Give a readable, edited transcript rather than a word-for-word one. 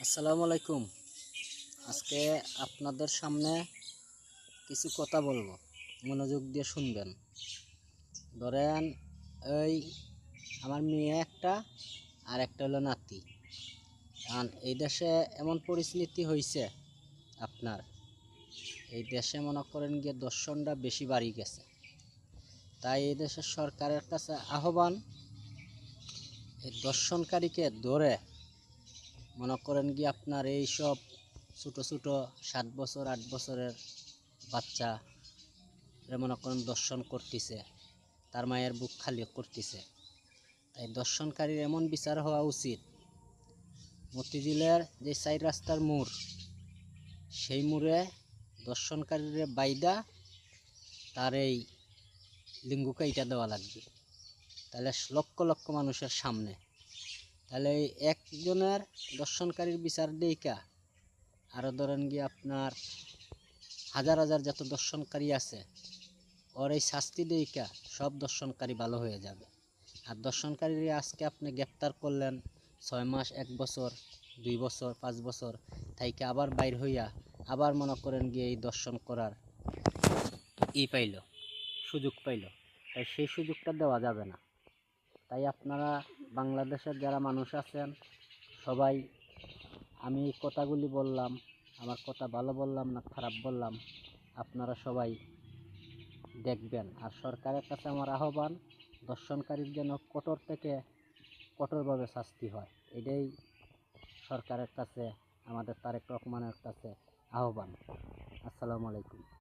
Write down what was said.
আসসালামু আলাইকুম। আজকে আপনাদের সামনে কিছু কথা বলবো, মনোযোগ দিয়ে শুনবেন। ধরেন, এই আমার মেয়ে একটা আর একটা হলো নাতি। কারণ এই দেশে এমন পরিস্থিতি হয়েছে, আপনার এই দেশে মনে করেন গিয়ে দর্শনটা বেশি বাড়ি গেছে। তাই এই দেশের সরকারের কাছে আহ্বান, এই দর্শনকারীকে ধরে মনে করেন গিয়ে আপনার এই সব ছোটো ছোটো 7 বছর 8 বছরের বাচ্চা মনে করেন দর্শন করতেছে, তার মায়ের বুক খালি করতেছে। তাই দর্শনকারীর এমন বিচার হওয়া উচিত। মতিঝিলের যে 4 রাস্তার মোড়, সেই মোড়ে দর্শনকারীর বাইদা তার এই লিঙ্গুকাইটা দেওয়া লাগবে। তাহলে লক্ষ লক্ষ মানুষের সামনে, তাহলে এই একজনের দর্শনকারীর বিচার দেইকা আরও ধরেন গিয়ে আপনার হাজার হাজার যত দর্শনকারী আছে, ওর এই শাস্তি দেইকা সব দর্শনকারী ভালো হয়ে যাবে। আর দর্শনকারীরা আজকে আপনি গ্রেপ্তার করলেন, 6 মাস 1 বছর 2 বছর 5 বছর তাইকে আবার বাইর হইয়া আবার মনে করেন গিয়ে এই দর্শন করার পাইল, সুযোগ পাইল। তাই সেই সুযোগটা দেওয়া যাবে না। তাই আপনারা বাংলাদেশের যারা মানুষ আছেন সবাই, আমি কথাগুলি বললাম, আমার কথা ভালো বললাম না খারাপ বললাম, আপনারা সবাই দেখবেন। আর সরকারের কাছে আমার আহ্বান, দর্শনকারীর যেন কঠোর থেকে কঠোরভাবে শাস্তি হয়, এটাই সরকারের কাছে, আমাদের তারেক রহমানের কাছে আহ্বান। আসসালামু আলাইকুম।